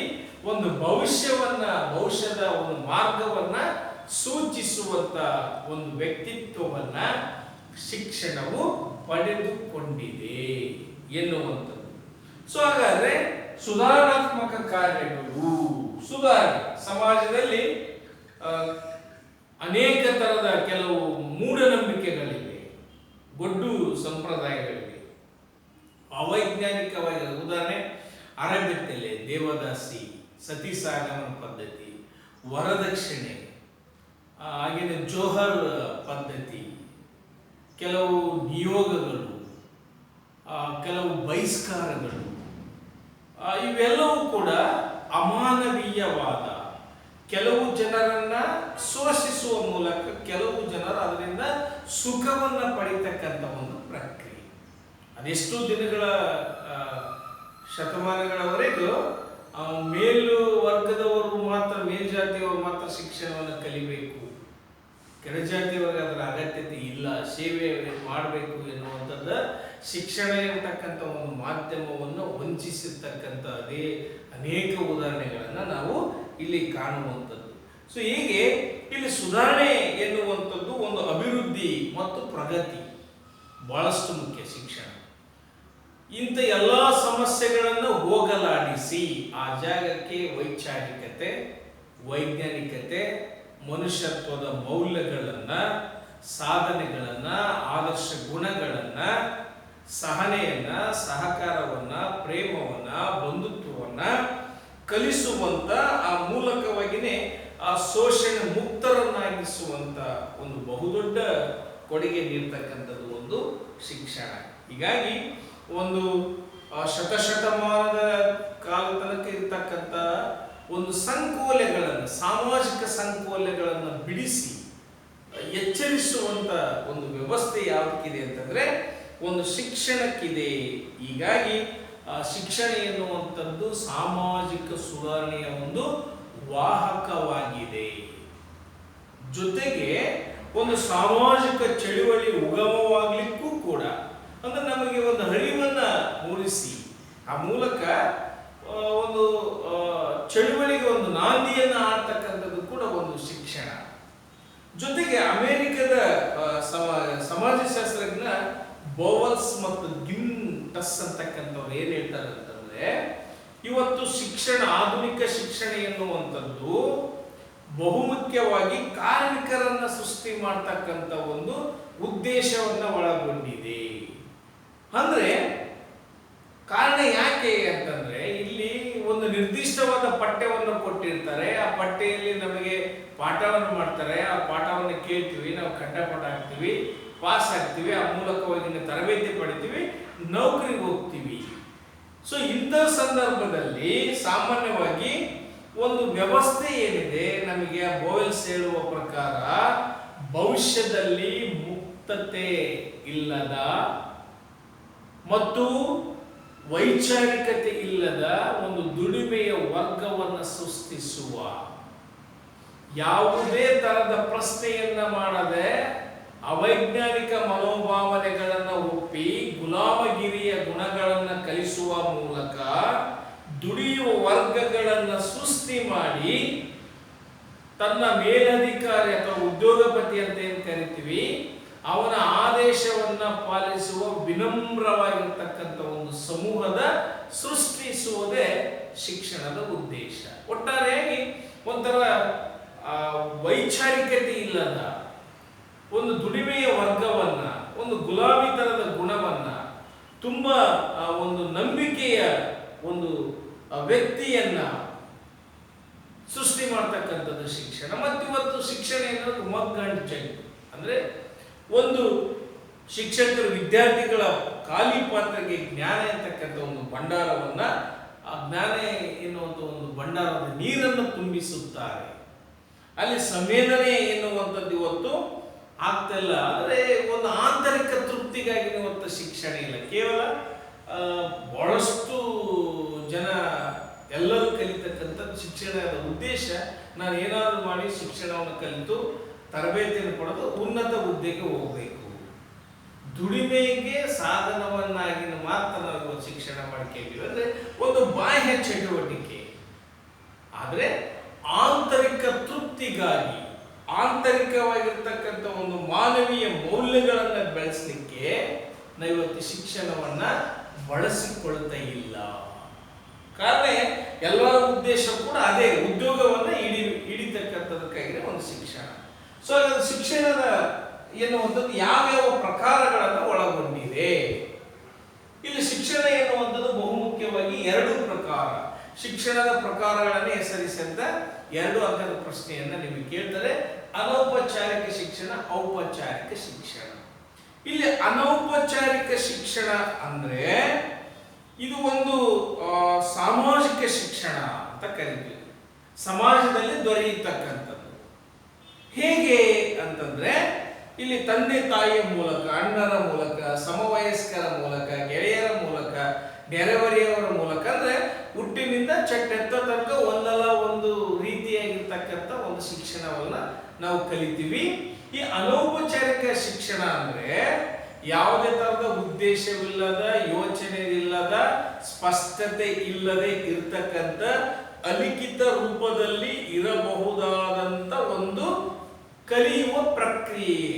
ಒಂದು ಭವಿಷ್ಯದ ಒಂದು ಮಾರ್ಗವನ್ನ ಸೂಚಿಸುವಂತ ಒಂದು ವ್ಯಕ್ತಿತ್ವವನ್ನ ಶಿಕ್ಷಣವು ಪಡೆದುಕೊಂಡಿದೆ ಎನ್ನುವಂಥದ್ದು. ಸೊ ಹಾಗಾದ್ರೆ ಸುಧಾರಣಾತ್ಮಕ ಕಾರ್ಯಗಳು, ಸುಧಾರಣೆ ಸಮಾಜದಲ್ಲಿ ಅನೇಕ ತರದ ಕೆಲವು ಮೂಢನಂಬಿಕೆಗಳಿವೆ, ಗೊಡ್ಡು ಸಂಪ್ರದಾಯಗಳಿವೆ, ಅವೈಜ್ಞಾನಿಕವಾಗಿ. ಉದಾಹರಣೆ, ಅರಬೆತ್ತಲೆ, ದೇವದಾಸಿ, ಸತಿಸಾಗಮನ ಪದ್ಧತಿ, ವರದಕ್ಷಿಣೆ, ಹಾಗೆಯೇ ಜೋಹರ್ ಪದ್ಧತಿ, ಕೆಲವು ನಿಯೋಗಗಳು, ಕೆಲವು ಬಹಿಷ್ಕಾರಗಳು, ಇವೆಲ್ಲವೂ ಕೂಡ ಅಮಾನವೀಯವಾದ, ಕೆಲವು ಜನರನ್ನ ಶೋಷಿಸುವ ಮೂಲಕ ಕೆಲವು ಜನರು ಅದರಿಂದ ಸುಖವನ್ನ ಪಡಿತಕ್ಕಂಥ ಒಂದು ಪ್ರಕ್ರಿಯೆ. ಅದೆಷ್ಟು ದಿನಗಳ ಶತಮಾನಗಳವರೆಗೂ ಮೇಲು ವರ್ಗದವರು ಮಾತ್ರ, ಮೇಲ್ಜಾತಿಯವರು ಮಾತ್ರ ಶಿಕ್ಷಣವನ್ನು ಕಲಿಬೇಕು, ಕೆಳಜಾತಿಯವರಿಗೆ ಅದರ ಅಗತ್ಯತೆ ಇಲ್ಲ, ಸೇವೆ ಮಾಡಬೇಕು ಎನ್ನುವಂಥದ್ದು ಶಿಕ್ಷಣ ಇರತಕ್ಕಂಥ ಒಂದು ಮಾಧ್ಯಮವನ್ನು ವಂಚಿಸಿರ್ತಕ್ಕಂಥ ಅನೇಕ ಉದಾಹರಣೆಗಳನ್ನು ನಾವು ಇಲ್ಲಿ ಕಾಣುವಂಥದ್ದು. ಸೊ ಹೀಗೆ ಇಲ್ಲಿ ಸುಧಾರಣೆ ಎನ್ನುವಂಥದ್ದು ಒಂದು ಅಭಿವೃದ್ಧಿ ಮತ್ತು ಪ್ರಗತಿ ಬಹಳಷ್ಟು ಮುಖ್ಯ. ಶಿಕ್ಷಣ ಇಂಥ ಎಲ್ಲ ಸಮಸ್ಯೆಗಳನ್ನು ಹೋಗಲಾಡಿಸಿ ಆ ಜಾಗಕ್ಕೆ ವೈಚಾರಿಕತೆ, ವೈಜ್ಞಾನಿಕತೆ, ಮನುಷ್ಯತ್ವದ ಮೌಲ್ಯಗಳನ್ನ, ಸಾಧನೆಗಳನ್ನ, ಆದರ್ಶ ಗುಣಗಳನ್ನ, ಸಹನೆಯನ್ನ, ಸಹಕಾರವನ್ನ, ಪ್ರೇಮವನ್ನ, ಬಂಧುತ್ವವನ್ನ ಕಲಿಸುವಂತ, ಆ ಮೂಲಕವಾಗಿನೇ ಆ ಶೋಷಣೆ ಮುಕ್ತರನ್ನಾಗಿಸುವಂತ ಒಂದು ಬಹುದೊಡ್ಡ ಕೊಡುಗೆ ನೀಡ್ತಕ್ಕಂಥದ್ದು ಒಂದು ಶಿಕ್ಷಣ. ಹೀಗಾಗಿ ಒಂದು ಶತಶತಮಾನದ ಕಾಲ ತನಕ ಇರ್ತಕ್ಕಂಥ ಒಂದು ಸಂಕೋಲೆಗಳನ್ನು, ಸಾಮಾಜಿಕ ಸಂಕೋಲೆಗಳನ್ನು ಬಿಡಿಸಿ ಎಚ್ಚರಿಸುವಂತ ಒಂದು ವ್ಯವಸ್ಥೆ ಯಾವಕ್ಕಿದೆ ಅಂತಂದ್ರೆ ಒಂದು ಶಿಕ್ಷಣಕ್ಕಿದೆ. ಹೀಗಾಗಿ ಶಿಕ್ಷಣ ಎನ್ನುವಂಥದ್ದು ಸಾಮಾಜಿಕ ಸುಧಾರಣೆಯ ಒಂದು ವಾಹಕವಾಗಿದೆ. ಜೊತೆಗೆ ಒಂದು ಸಾಮಾಜಿಕ ಚಳುವಳಿ ಉಗಮವಾಗಲಿಕ್ಕೂ ಕೂಡ, ಅಂದ್ರೆ ನಮಗೆ ಒಂದು ಅರಿವನ್ನ ಮೂಡಿಸಿ ಆ ಮೂಲಕ ಒಂದು ಚಳುವಳಿಗೆ ಒಂದು ನಾಂದಿಯನ್ನ ಆಡ್ತಕ್ಕಂಥದ್ದು ಕೂಡ ಒಂದು ಶಿಕ್ಷಣ. ಜೊತೆಗೆ ಅಮೆರಿಕದ ಸಮಾಜಶಾಸ್ತ್ರಜ್ಞ ಬೋವಲ್ಸ್ ಮತ್ತು ಗಿಮ್ಟಸ್ ಅಂತಕ್ಕಂಥವ್ರು ಏನ್ ಹೇಳ್ತಾರೆ ಅಂತಂದ್ರೆ, ಇವತ್ತು ಶಿಕ್ಷಣ, ಆಧುನಿಕ ಶಿಕ್ಷಣ ಎನ್ನುವಂಥದ್ದು ಬಹುಮುಖ್ಯವಾಗಿ ಕಾರ್ಮಿಕರನ್ನ ಸೃಷ್ಟಿ ಮಾಡ್ತಕ್ಕಂಥ ಒಂದು ಉದ್ದೇಶವನ್ನ ಒಳಗೊಂಡಿದೆ. ಅಂದ್ರೆ ಕಾರಣ ಯಾಕೆ ಅಂತಂದ್ರೆ, ಇಲ್ಲಿ ಒಂದು ನಿರ್ದಿಷ್ಟವಾದ ಪಠ್ಯವನ್ನು ಕೊಟ್ಟಿರ್ತಾರೆ, ಆ ಪಠ್ಯದಲ್ಲಿ ನಮಗೆ ಪಾಠವನ್ನು ಮಾಡ್ತಾರೆ, ಆ ಪಾಠವನ್ನು ಕೇಳ್ತೀವಿ, ನಾವು ಕಂಠಪಾಠ ಆಗ್ತೀವಿ, ಪಾಸ್ ಆಗ್ತೀವಿ, ಆ ಮೂಲಕವಾಗಿ ತರಬೇತಿ ಪಡಿತೀವಿ, ನೌಕರಿಗೆ ಹೋಗ್ತೀವಿ. ಸೊ ಇಂಥ ಸಂದರ್ಭದಲ್ಲಿ ಸಾಮಾನ್ಯವಾಗಿ ಒಂದು ವ್ಯವಸ್ಥೆ ಏನಿದೆ ನಮಗೆ, ಬೋವೆಲ್ಸ್ ಹೇಳುವ ಪ್ರಕಾರ ಭವಿಷ್ಯದಲ್ಲಿ ಮುಕ್ತತೆ ಇಲ್ಲದ ಮತ್ತು ವೈಚಾರಿಕತೆ ಇಲ್ಲದ ಒಂದು ದುಡಿಮೆಯ ವರ್ಗವನ್ನು ಸೃಷ್ಟಿಸುವ, ಯಾವುದೇ ತರದ ಪ್ರಶ್ನೆಯನ್ನ ಮಾಡದೆ ಅವೈಜ್ಞಾನಿಕ ಮನೋಭಾವನೆಗಳನ್ನು ಒಪ್ಪಿ ಗುಲಾಮಗಿರಿಯ ಗುಣಗಳನ್ನು ಕಲಿಸುವ ಮೂಲಕ ದುಡಿಯುವ ವರ್ಗಗಳನ್ನು ಸೃಷ್ಟಿ ಮಾಡಿ ತನ್ನ ಮೇಲಧಿಕಾರಿ ಅಥವಾ ಉದ್ಯೋಗಪತಿ ಅಂತ ಏನು ಕರಿತೀವಿ ಅವನ ಆದೇಶವನ್ನ ಪಾಲಿಸುವ ವಿನಮ್ರವಾಗಿರ್ತಕ್ಕಂಥ ಒಂದು ಸಮೂಹದ ಸೃಷ್ಟಿಸುವುದೇ ಶಿಕ್ಷಣದ ಉದ್ದೇಶ. ಒಟ್ಟಾರೆಯಾಗಿ ಒಂಥರ ವೈಚಾರಿಕತೆ ಇಲ್ಲದ ಒಂದು ದುಡಿಮೆಯ ವರ್ಗವನ್ನ, ಒಂದು ಗುಲಾಬಿ ತರದ ಗುಣವನ್ನ, ತುಂಬಾ ಒಂದು ನಂಬಿಕೆಯ ಒಂದು ವ್ಯಕ್ತಿಯನ್ನ ಸೃಷ್ಟಿ ಮಾಡ್ತಕ್ಕಂಥದ್ದು ಶಿಕ್ಷಣ. ಮತ್ತಿವತ್ತು ಶಿಕ್ಷಣ ಎನ್ನುವುದು ಮಗ್ ಅಂಡ್ ಜಗ್, ಅಂದ್ರೆ ಒಂದು ಶಿಕ್ಷಕರು ವಿದ್ಯಾರ್ಥಿಗಳ ಖಾಲಿ ಪಾತ್ರೆಗೆ ಜ್ಞಾನ ಅಂತಕ್ಕಂಥ ಒಂದು ಭಂಡಾರವನ್ನ, ಆ ಜ್ಞಾನ ಎನ್ನುವಂಥ ಒಂದು ಭಂಡಾರದ ನೀರನ್ನು ತುಂಬಿಸುತ್ತಾರೆ. ಅಲ್ಲಿ ಸಂವೇದನೆ ಎನ್ನುವಂಥದ್ದು ಇವತ್ತು ಆಗ್ತಾ ಇಲ್ಲ. ಆದರೆ ಒಂದು ಆಂತರಿಕ ತೃಪ್ತಿಗಾಗಿ ಇವತ್ತು ಶಿಕ್ಷಣ ಇಲ್ಲ. ಕೇವಲ ಬಹಳಷ್ಟು ಜನ ಎಲ್ಲರೂ ಕಲಿತಕ್ಕಂಥದ್ದು ಶಿಕ್ಷಣದ ಉದ್ದೇಶ, ನಾನು ಏನಾದರೂ ಮಾಡಿ ಶಿಕ್ಷಣವನ್ನು ಕಲಿತು ತರಬೇತಿಯನ್ನು ಪಡೆದು ಉನ್ನತ ಹುದ್ದೆಗೆ ಹೋಗಬೇಕು, ದುಡಿಮೆಗೆ ಸಾಧನವನ್ನಾಗಿ ಮಾತ್ರ ನಾವು ಇವತ್ತು ಶಿಕ್ಷಣ ಮಾಡ್ಕೊಂಡಿವಿ. ಅಂದ್ರೆ ಒಂದು ಬಾಹ್ಯ ಚಟುವಟಿಕೆ. ಆದರೆ ಆಂತರಿಕ ತೃಪ್ತಿಗಾಗಿ, ಆಂತರಿಕವಾಗಿರ್ತಕ್ಕಂಥ ಒಂದು ಮಾನವೀಯ ಮೌಲ್ಯಗಳನ್ನು ಬೆಳೆಸಲಿಕ್ಕೆ ನಾವು ಇವತ್ತು ಶಿಕ್ಷಣವನ್ನ ಬಳಸಿಕೊಳ್ತಾ ಇಲ್ಲ. ಕಾರಣ ಎಲ್ಲರ ಉದ್ದೇಶ ಕೂಡ ಅದೇ, ಉದ್ಯೋಗವನ್ನ ಹಿಡಿತಕ್ಕಂಥದಕ್ಕಾಗಿ ಒಂದು ಶಿಕ್ಷಣ. ಸೊ ಶಿಕ್ಷಣದ ಎನ್ನುವಂಥದ್ದು ಯಾವ್ಯಾವ ಪ್ರಕಾರಗಳನ್ನು ಒಳಗೊಂಡಿದೆ. ಇಲ್ಲಿ ಶಿಕ್ಷಣ ಎನ್ನುವಂಥದ್ದು ಬಹುಮುಖ್ಯವಾಗಿ ಎರಡು ಪ್ರಕಾರ. ಶಿಕ್ಷಣದ ಪ್ರಕಾರಗಳನ್ನು ಹೆಸರಿಸಿ ಅಂತ 2 ಅಂಕದ ಪ್ರಶ್ನೆಯನ್ನ ನಿಮಗೆ ಕೇಳ್ತಾರೆ. ಅನೌಪಚಾರಿಕ ಶಿಕ್ಷಣ, ಔಪಚಾರಿಕ ಶಿಕ್ಷಣ. ಇಲ್ಲಿ ಅನೌಪಚಾರಿಕ ಶಿಕ್ಷಣ ಅಂದ್ರೆ ಇದು ಒಂದು ಸಾಮಾಜಿಕ ಶಿಕ್ಷಣ ಅಂತ ಕರೀತೀವಿ. ಸಮಾಜದಲ್ಲಿ ದೊರೆಯತಕ್ಕಂಥದ್ದು. ಹೇಗೆ ಅಂತಂದ್ರೆ ಇಲ್ಲಿ ತಂದೆ ತಾಯಿಯ ಮೂಲಕ, ಅಣ್ಣರ ಮೂಲಕ, ಸಮವಯಸ್ಕರ ಮೂಲಕ, ಗೆಳೆಯರ ಮೂಲಕ, ನೆರೆಹೊರೆಯವರ ಮೂಲಕ, ಅಂದ್ರೆ ಹುಟ್ಟಿನಿಂದ ಚಟ್ಟೆತ್ತ ತನಕ ಒಂದಲ್ಲ ಒಂದು ರೀತಿಯಾಗಿರ್ತಕ್ಕಂಥ ಒಂದು ಶಿಕ್ಷಣವನ್ನ ನಾವು ಕಲಿತೀವಿ. ಈ ಅನೌಪಚಾರಿಕ ಶಿಕ್ಷಣ ಅಂದ್ರೆ ಯಾವುದೇ ತರಹದ ಉದ್ದೇಶವಿಲ್ಲದ, ಯೋಚನೆ ಇಲ್ಲದ, ಸ್ಪಷ್ಟತೆ ಇಲ್ಲದೆ ಇರ್ತಕ್ಕಂಥ ಅಲಿಖಿತ ರೂಪದಲ್ಲಿ ಇರಬಹುದಾದಂತ ಒಂದು ಕಲಿಯುವ ಪ್ರಕ್ರಿಯೆ.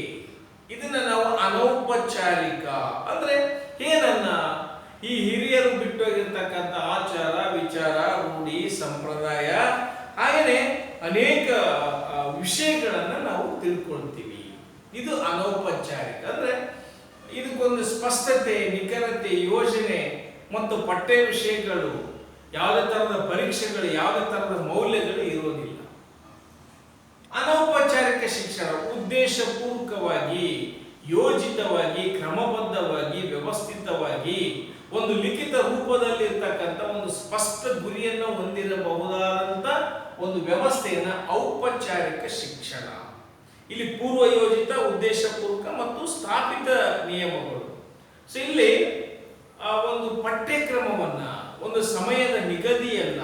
ಇದನ್ನ ನಾವು ಅನೌಪಚಾರಿಕ ಅಂದ್ರೆ ಏನನ್ನ, ಈ ಹಿರಿಯರು ಬಿಟ್ಟೋಗಿರ್ತಕ್ಕಂಥ ಆಚಾರ ವಿಚಾರ, ರೂಢಿ ಸಂಪ್ರದಾಯ, ಹಾಗೆಯೇ ಅನೇಕ ವಿಷಯಗಳನ್ನ ನಾವು ತಿಳ್ಕೊಳ್ತೀವಿ. ಇದು ಅನೌಪಚಾರಿಕ. ಅಂದ್ರೆ ಇದಕ್ಕೊಂದು ಸ್ಪಷ್ಟತೆ, ನಿಖರತೆ, ಯೋಜನೆ ಮತ್ತು ಪಠ್ಯ ವಿಷಯಗಳು, ಯಾವುದೇ ತರಹದ ಪರೀಕ್ಷೆಗಳು, ಯಾವುದೇ ತರಹದ ಮೌಲ್ಯಗಳು ಇರೋದಿಲ್ಲ. ಅನೌಪಚಾರಿಕ ಶಿಕ್ಷಣ ಉದ್ದೇಶಪೂರ್ವಕವಾಗಿ, ಯೋಜಿತವಾಗಿ, ಕ್ರಮಬದ್ಧವಾಗಿ, ವ್ಯವಸ್ಥಿತವಾಗಿ ಒಂದು ಲಿಖಿತ ರೂಪದಲ್ಲಿ ಇರ್ತಕ್ಕಂಥ ಒಂದು ಸ್ಪಷ್ಟ ಗುರಿಯನ್ನು ಹೊಂದಿರಬಹುದಾದಂತ ಒಂದು ವ್ಯವಸ್ಥೆಯನ್ನ ಔಪಚಾರಿಕ ಶಿಕ್ಷಣ. ಇಲ್ಲಿ ಪೂರ್ವಯೋಜಿತ, ಉದ್ದೇಶಪೂರ್ವಕ ಮತ್ತು ಸ್ಥಾಪಿತ ನಿಯಮಗಳು. ಸೊ ಇಲ್ಲಿ ಒಂದು ಪಠ್ಯಕ್ರಮವನ್ನ, ಒಂದು ಸಮಯದ ನಿಗದಿಯನ್ನ,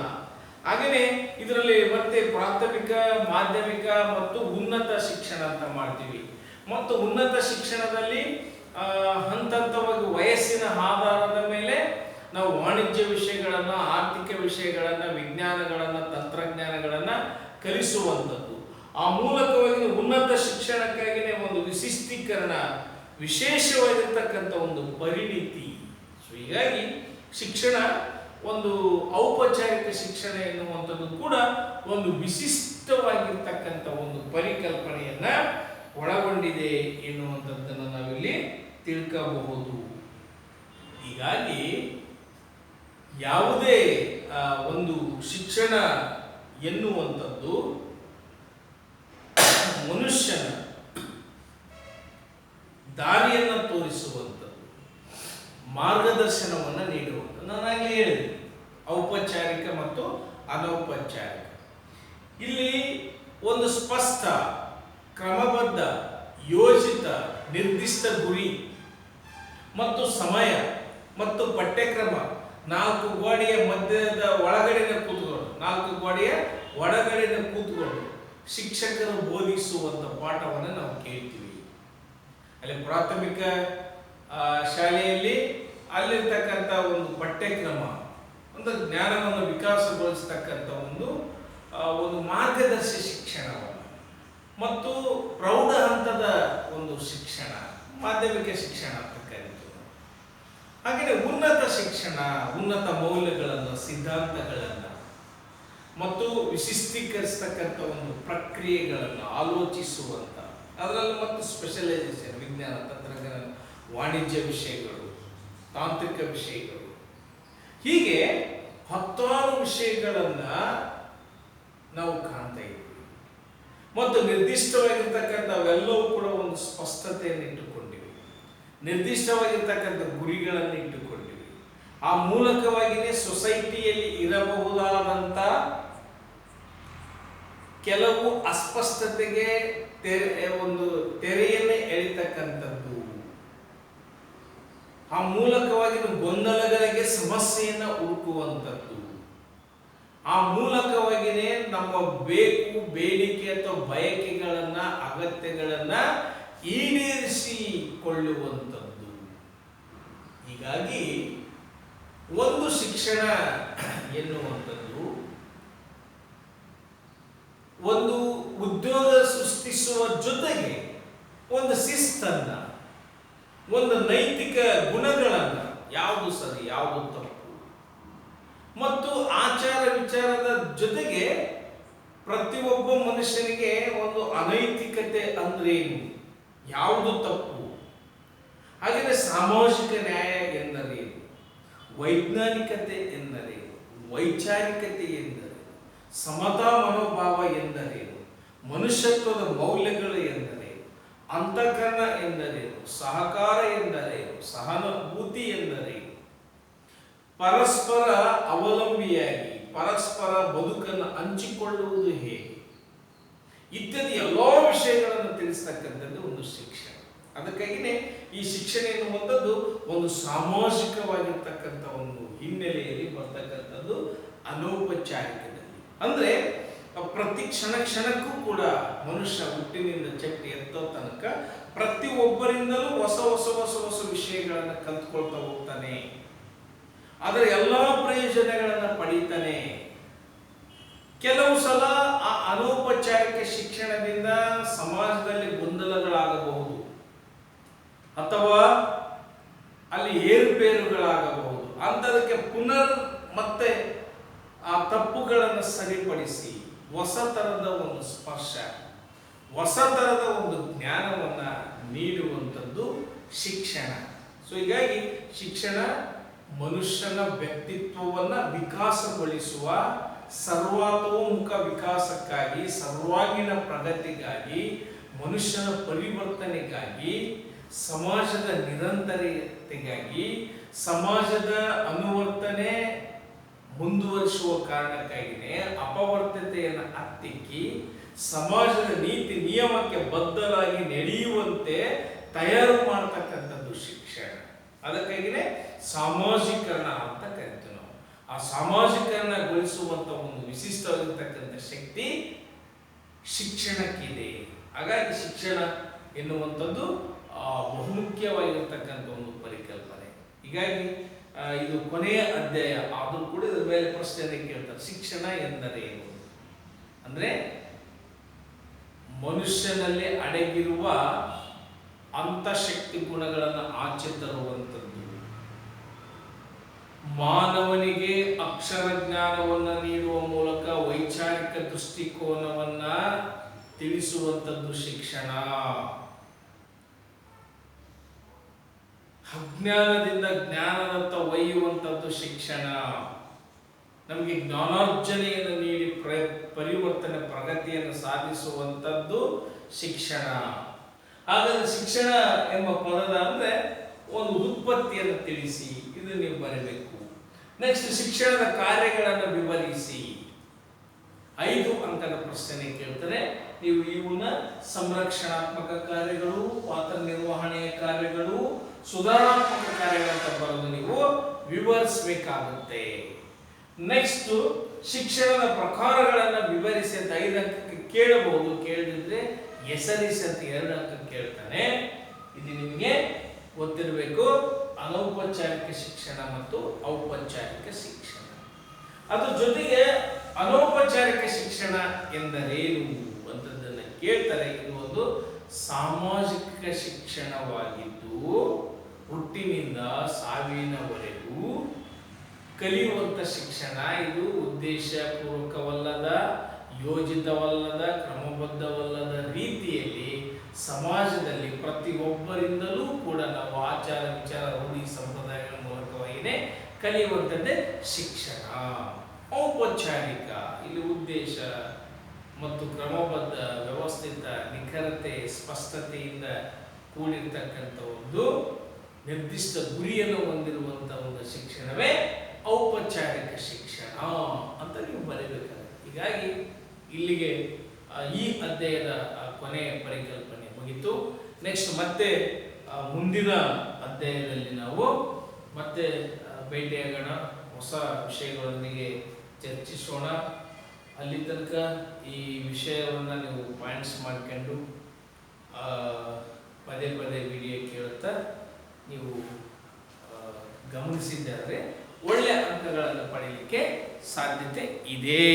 ಹಾಗೆಯೇ ಇದರಲ್ಲಿ ಮತ್ತೆ ಪ್ರಾಥಮಿಕ, ಮಾಧ್ಯಮಿಕ ಮತ್ತು ಉನ್ನತ ಶಿಕ್ಷಣ ಅಂತ ಮಾಡ್ತೀವಿ. ಮತ್ತು ಉನ್ನತ ಶಿಕ್ಷಣದಲ್ಲಿ ಹಂತ ಹಂತವಾಗಿ ವಯಸ್ಸಿನ ಆಧಾರದ ಮೇಲೆ ನಾವು ವಾಣಿಜ್ಯ ವಿಷಯಗಳನ್ನ, ಆರ್ಥಿಕ ವಿಷಯಗಳನ್ನ, ವಿಜ್ಞಾನಗಳನ್ನ, ತಂತ್ರಜ್ಞಾನಗಳನ್ನ ಕಲಿಸುವಂಥದ್ದು. ಆ ಮೂಲಕವಾಗಿ ಉನ್ನತ ಶಿಕ್ಷಣಕ್ಕಾಗಿಯೇ ಒಂದು ವಿಶಿಷ್ಟೀಕರಣ, ವಿಶೇಷವಾಗಿರ್ತಕ್ಕಂಥ ಒಂದು ಪರಿಣಿತಿ. ಸೊ ಹೀಗಾಗಿ ಶಿಕ್ಷಣ ಒಂದು ಔಪಚಾರಿಕ ಶಿಕ್ಷಣ ಎನ್ನುವಂಥದ್ದು ಕೂಡ ಒಂದು ವಿಶಿಷ್ಟವಾಗಿರ್ತಕ್ಕಂಥ ಒಂದು ಪರಿಕಲ್ಪನೆಯನ್ನ ಒಳಗೊಂಡಿದೆ ಎನ್ನುವಂಥದ್ದನ್ನು ನಾವಿಲ್ಲಿ ತಿಳ್ಕಬಹುದು. ಹೀಗಾಗಿ ಯಾವುದೇ ಒಂದು ಶಿಕ್ಷಣ ಎನ್ನುವಂಥದ್ದು ಮನುಷ್ಯನ ದಾರಿಯನ್ನು ತೋರಿಸುವಂಥದ್ದು, ಮಾರ್ಗದರ್ಶನವನ್ನು ನೀಡುವಂಥದ್ದು. ನಾನಾಗಲೇ ಹೇಳಿದೆ ಔಪಚಾರಿಕ ಮತ್ತು ಅನೌಪಚಾರಿಕ. ಇಲ್ಲಿ ಒಂದು ಸ್ಪಷ್ಟ, ಕ್ರಮಬದ್ಧ, ಯೋಜಿತ, ನಿರ್ದಿಷ್ಟ ಗುರಿ ಮತ್ತು ಸಮಯ ಮತ್ತು ಪಠ್ಯಕ್ರಮ, 4 ಗೋಡೆಯ ಮಧ್ಯದ ಒಳಗಡೆನ ಕೂತ್ಕೊಂಡು, 4 ಗೋಡೆಯ ಒಳಗಡೆನ ಕೂತ್ಕೊಂಡು ಶಿಕ್ಷಕರು ಬೋಧಿಸುವಂತ ಪಾಠವನ್ನು ನಾವು ಕೇಳ್ತೀವಿ. ಅಲ್ಲಿ ಪ್ರಾಥಮಿಕ ಶಾಲೆಯಲ್ಲಿ ಅಲ್ಲಿರ್ತಕ್ಕಂಥ ಒಂದು ಪಠ್ಯಕ್ರಮ, ಒಂದು ಜ್ಞಾನವನ್ನು ವಿಕಾಸಗೊಳಿಸತಕ್ಕಂಥ ಒಂದು ಮಾರ್ಗದರ್ಶಿ ಶಿಕ್ಷಣವನ್ನು, ಮತ್ತು ಪ್ರೌಢ ಹಂತದ ಒಂದು ಶಿಕ್ಷಣ, ಮಾಧ್ಯಮಿಕ ಶಿಕ್ಷಣ ಅಂತ ಕರೀತೀವಿ. ಹಾಗೆಯೇ ಉನ್ನತ ಶಿಕ್ಷಣ, ಉನ್ನತ ಮೌಲ್ಯಗಳನ್ನು, ಸಿದ್ಧಾಂತಗಳನ್ನು ಮತ್ತು ವಿಶಿಷ್ಟೀಕರಿಸತಕ್ಕಂಥ ಒಂದು ಪ್ರಕ್ರಿಯೆಗಳನ್ನು ಆಲೋಚಿಸುವಂತ, ಅದರಲ್ಲಿ ಮತ್ತು ಸ್ಪೆಷಲೈಸೇಷನ್, ವಿಜ್ಞಾನ, ತಂತ್ರಜ್ಞಾನ, ವಾಣಿಜ್ಯ ವಿಷಯಗಳು, ತಾಂತ್ರಿಕ ವಿಷಯಗಳು, ಹೀಗೆ 10 ವಿಷಯಗಳನ್ನ ನಾವು ಕಾಣ್ತಾ ಇದ್ದೀವಿ. ಮತ್ತು ನಿರ್ದಿಷ್ಟವಾಗಿರ್ತಕ್ಕಂಥವೆಲ್ಲವೂ ಕೂಡ ಒಂದು ಸ್ಪಷ್ಟತೆಯನ್ನು ಇಟ್ಟುಕೊಂಡಿವೆ, ನಿರ್ದಿಷ್ಟವಾಗಿರ್ತಕ್ಕಂಥ ಗುರಿಗಳನ್ನು ಇಟ್ಟುಕೊಂಡಿವೆ. ಆ ಮೂಲಕವಾಗಿಯೇ ಸೊಸೈಟಿಯಲ್ಲಿ ಇರಬಹುದಾದಂಥ ಕೆಲವು ಅಸ್ಪಷ್ಟತೆಗೆ ಒಂದು ತೆರೆಯನ್ನೇ ಎಳಿತಕ್ಕಂಥದ್ದು, ಆ ಮೂಲಕವಾಗಿ ಗೊಂದಲಗಳಿಗೆ ಸಮಸ್ಯೆಯನ್ನು ಹುಡುಕುವಂಥದ್ದು, ಆ ಮೂಲಕವಾಗಿಯೇ ನಮ್ಮ ಬೇಕು, ಬೇಡಿಕೆ ಅಥವಾ ಬಯಕೆಗಳನ್ನ, ಅಗತ್ಯಗಳನ್ನ ಈಡೇರಿಸಿಕೊಳ್ಳುವಂಥದ್ದು. ಹೀಗಾಗಿ ಒಂದು ಶಿಕ್ಷಣ ಎನ್ನುವಂಥದ್ದು ಒಂದು ಉದ್ಯೋಗ ಸೃಷ್ಟಿಸುವ ಜೊತೆಗೆ ಒಂದು ಶಿಸ್ತನ್ನ, ಒಂದು ನೈತಿಕ ಗುಣಗಳನ್ನ, ಯಾವುದು ಸರಿ ಯಾವುದು ತಪ್ಪು, ಮತ್ತು ಆಚಾರ ವಿಚಾರದ ಜೊತೆಗೆ ಪ್ರತಿಯೊಬ್ಬ ಮನುಷ್ಯನಿಗೆ ಒಂದು ಅನೈತಿಕತೆ ಅಂದ್ರೇನು, ಯಾವುದು ತಪ್ಪು, ಹಾಗೆಯೇ ಸಾಮಾಜಿಕ ನ್ಯಾಯ ಎಂದರೇನು, ವೈಜ್ಞಾನಿಕತೆ ಎಂದರೇನು, ವೈಚಾರಿಕತೆ ಎಂದರೇನು, ಸಮತಾ ಮನೋಭಾವ ಎಂದರೇನು, ಮನುಷ್ಯತ್ವದ ಮೌಲ್ಯಗಳು ಎಂದರೇನು, ಅಂತಃಕರಣ ಎಂದರೇನು, ಸಹಕಾರ ಎಂದರೇನು, ಸಹಾನುಭೂತಿ ಎಂದರೇನು, ಪರಸ್ಪರ ಅವಲಂಬಿಯಾಗಿ ಪರಸ್ಪರ ಬದುಕನ್ನು ಹಂಚಿಕೊಳ್ಳುವುದು ಹೇಗೆ ಇತ್ಯಾದಿ ಎಲ್ಲ ವಿಷಯಗಳನ್ನು ತಿಳಿಸ್ತಕ್ಕಂಥದ್ದು ಒಂದು ಶಿಕ್ಷಣ. ಅದಕ್ಕಾಗಿಯೇ ಈ ಶಿಕ್ಷಣ ಎನ್ನುವಂಥದ್ದು ಒಂದು ಸಾಮಾಜಿಕವಾಗಿರ್ತಕ್ಕಂಥ ಒಂದು ಹಿನ್ನೆಲೆಯಲ್ಲಿ ಬರ್ತಕ್ಕಂಥದ್ದು ಅನೌಪಚಾರಿಕದಲ್ಲಿ. ಅಂದರೆ ಪ್ರತಿ ಕ್ಷಣಕ್ಕೂ ಕೂಡ ಮನುಷ್ಯ ಹುಟ್ಟಿನಿಂದ ಚಟ್ಟಿ ಎತ್ತೋ ತನಕ ಪ್ರತಿಯೊಬ್ಬರಿಂದಲೂ ಹೊಸ ಹೊಸ ಹೊಸ ಹೊಸ ವಿಷಯಗಳನ್ನು ಕಲ್ತ್ಕೊಳ್ತಾ ಹೋಗ್ತಾನೆ, ಅದರ ಎಲ್ಲ ಪ್ರಯೋಜನಗಳನ್ನು ಪಡೀತಾನೆ. ಕೆಲವು ಸಲ ಆ ಅನೌಪಚಾರಿಕ ಶಿಕ್ಷಣದಿಂದ ಸಮಾಜದಲ್ಲಿ ಗೊಂದಲಗಳಾಗಬಹುದು, ಅಥವಾ ಅಲ್ಲಿ ಏರುಪೇರುಗಳಾಗಬಹುದು. ಅಂಥದಕ್ಕೆ ಮತ್ತೆ ಆ ತಪ್ಪುಗಳನ್ನು ಸರಿಪಡಿಸಿ ಹೊಸ ಥರದ ಒಂದು ಸ್ಪರ್ಶ, ಹೊಸ ಥರದ ಒಂದು ಜ್ಞಾನವನ್ನು ನೀಡುವಂಥದ್ದು ಶಿಕ್ಷಣ. ಸೊ ಹೀಗಾಗಿ ಶಿಕ್ಷಣ ಮನುಷ್ಯನ ವ್ಯಕ್ತಿತ್ವವನ್ನು ವಿಕಾಸಗೊಳಿಸುವ, ಸರ್ವಾತೋಮುಖ ವಿಕಾಸಕ್ಕಾಗಿ, ಸರ್ವಾಂಗೀಣ ಪ್ರಗತಿಗಾಗಿ, ಮನುಷ್ಯನ ಪರಿವರ್ತನೆಗಾಗಿ, ಸಮಾಜದ ನಿರಂತರತೆಗಾಗಿ, ಸಮಾಜದ ಅನುವರ್ತನೆ ಮುಂದುವರಿಸುವ ಕಾರಣಕ್ಕಾಗಿಯೇ ಅಪವರ್ತತೆಯನ್ನು ಹತ್ತಿಕ್ಕಿ ಸಮಾಜದ ನೀತಿ ನಿಯಮಕ್ಕೆ ಬದ್ಧರಾಗಿ ನಡೆಯುವಂತೆ ತಯಾರು ಮಾಡತಕ್ಕಂಥದ್ದು ಶಿಕ್ಷಣ. ಅದಕ್ಕಾಗಿಯೇ ಸಾಮಾಜೀಕರಣ ಅಂತ ಕರಿತೀವಿ ನಾವು. ಆ ಸಾಮಾಜೀಕರಣಗೊಳಿಸುವಂಥ ಒಂದು ವಿಶಿಷ್ಟವಾಗಿರ್ತಕ್ಕಂಥ ಶಕ್ತಿ ಶಿಕ್ಷಣಕ್ಕಿದೆ. ಹಾಗಾಗಿ ಶಿಕ್ಷಣ ಎನ್ನುವಂಥದ್ದು ಬಹುಮುಖ್ಯವಾಗಿರ್ತಕ್ಕಂಥ ಒಂದು ಪರಿಕಲ್ಪನೆ. ಹೀಗಾಗಿ ಇದು ಕೊನೆಯ ಅಧ್ಯಾಯ ಆದರೂ ಕೂಡ ಇದರ ಮೇಲೆ ಪ್ರಶ್ನೆ ಕೇಳ್ತಾರೆ, ಶಿಕ್ಷಣ ಎಂದರೇನು ಅಂದರೆ ಮನುಷ್ಯನಲ್ಲಿ ಅಡಗಿರುವ ಅಂತಃಶಕ್ತಿ ಗುಣಗಳನ್ನು ಆಚೆ ತರುವಂಥದ್ದು, ಮಾನವನಿಗೆ ಅಕ್ಷರ ಜ್ಞಾನವನ್ನು ನೀಡುವ ಮೂಲಕ ವೈಚಾರಿಕ ದೃಷ್ಟಿಕೋನವನ್ನ ತಿಳಿಸುವಂಥದ್ದು ಶಿಕ್ಷಣ. ಅಜ್ಞಾನದಿಂದ ಜ್ಞಾನದತ್ತ ಒಯ್ಯುವಂಥದ್ದು ಶಿಕ್ಷಣ. ನಮಗೆ ಜ್ಞಾನಾರ್ಜನೆಯನ್ನು ನೀಡಿ ಪರಿವರ್ತನೆ ಪ್ರಗತಿಯನ್ನು ಸಾಧಿಸುವಂಥದ್ದು ಶಿಕ್ಷಣ. ಹಾಗಾದ್ರೆ ಶಿಕ್ಷಣ ಎಂಬ ಪದದ ಅಂದ್ರೆ ಒಂದು ಉತ್ಪತ್ತಿಯನ್ನು ತಿಳಿಸಿ, ಇದು ನೀವು ಬರಬೇಕು. ನೆಕ್ಸ್ಟ್ ಶಿಕ್ಷಣದ ಕಾರ್ಯಗಳನ್ನು ವಿವರಿಸಿ. 5 ಅಂಕದ ಪ್ರಶ್ನೆ ಕೇಳ್ತಾರೆ. ನೀವು ಇವನ್ನ ಸಂರಕ್ಷಣಾತ್ಮಕ ಕಾರ್ಯಗಳು, ಪಾತ್ರ ನಿರ್ವಹಣೆಯ ಕಾರ್ಯಗಳು, ಸುಧಾರಣಾತ್ಮಕ ಕಾರ್ಯಗಳಂತ ಬರೆದು ನೀವು ವಿವರಿಸಬೇಕಾಗುತ್ತೆ. ನೆಕ್ಸ್ಟ್ ಶಿಕ್ಷಣದ ಪ್ರಕಾರಗಳನ್ನು ವಿವರಿಸಿ ಅಂತ 5 ಅಂಕಕ್ಕೆ ಕೇಳಬಹುದು. ಕೇಳಿದ್ರೆ ಹೆಸರಿಸಿ ಅಂತ 2 ಅಂಕ ಕೇಳ್ತಾನೆ. ಇದು ನಿಮಗೆ ಗೊತ್ತಿರಬೇಕು. ಅನೌಪಚಾರಿಕ ಶಿಕ್ಷಣ ಮತ್ತು ಔಪಚಾರಿಕ ಶಿಕ್ಷಣ. ಅದ್ರ ಜೊತೆಗೆ ಅನೌಪಚಾರಿಕ ಶಿಕ್ಷಣ ಎಂದರೇನು ಅಂತದನ್ನ ಕೇಳ್ತಾರೆ. ಇದು ಒಂದು ಸಾಮಾಜಿಕ ಶಿಕ್ಷಣವಾಗಿದ್ದು ಹುಟ್ಟಿನಿಂದ ಸಾವಿನವರೆಗೂ ಕಲಿಯುವಂಥ ಶಿಕ್ಷಣ. ಇದು ಉದ್ದೇಶಪೂರ್ವಕವಲ್ಲದ, ಯೋಜಿತವಲ್ಲದ, ಕ್ರಮಬದ್ಧವಲ್ಲದ ರೀತಿಯಲ್ಲಿ ಸಮಾಜದಲ್ಲಿ ಪ್ರತಿಯೊಬ್ಬರಿಂದಲೂ ಕೂಡ ನಾವು ಆಚಾರ ವಿಚಾರ ರೂಢಿ ಸಂಪ್ರದಾಯಗಳ ಮೂಲಕವಾಗಿಯೇ ಕಲಿಯುವಂಥದ್ದೇ ಶಿಕ್ಷಣ. ಔಪಚಾರಿಕ ಇಲ್ಲಿ ಉದ್ದೇಶ ಮತ್ತು ಕ್ರಮಬದ್ಧ, ವ್ಯವಸ್ಥಿತ, ನಿಖರತೆ, ಸ್ಪಷ್ಟತೆಯಿಂದ ಕೂಡಿರ್ತಕ್ಕಂಥ ಒಂದು ನಿರ್ದಿಷ್ಟ ಗುರಿಯನ್ನು ಹೊಂದಿರುವಂಥ ಒಂದು ಶಿಕ್ಷಣವೇ ಔಪಚಾರಿಕ ಶಿಕ್ಷಣ ಅಂತ ನೀವು ಬರೀಬೇಕಾಗುತ್ತೆ. ಹೀಗಾಗಿ ಇಲ್ಲಿಗೆ ಈ ಅಧ್ಯಾಯದ ಕೊನೆಯ ಪರಿಕಲ್ಪನೆ ಮುಗಿತು. ನೆಕ್ಸ್ಟ್ ಮತ್ತೆ ಮುಂದಿನ ಅಧ್ಯಾಯದಲ್ಲಿ ನಾವು ಮತ್ತೆ ಭೇಟಿಯಾಗೋಣ, ಹೊಸ ವಿಷಯಗಳೊಂದಿಗೆ ಚರ್ಚಿಸೋಣ. ಅಲ್ಲಿ ತನಕ ಈ ವಿಷಯವನ್ನು ನೀವು ಪಾಯಿಂಟ್ಸ್ ಮಾಡ್ಕೊಂಡು ಪದೇ ಪದೇ ವಿಡಿಯೋ ಕೇಳುತ್ತಾ ನೀವು ಗಮನಿಸಿದ್ದಾರೆ ಒಳ್ಳೆಯ ಅಂಕಗಳನ್ನು ಪಡೆಯಲಿಕ್ಕೆ ಸಾಧ್ಯತೆ ಇದೆ.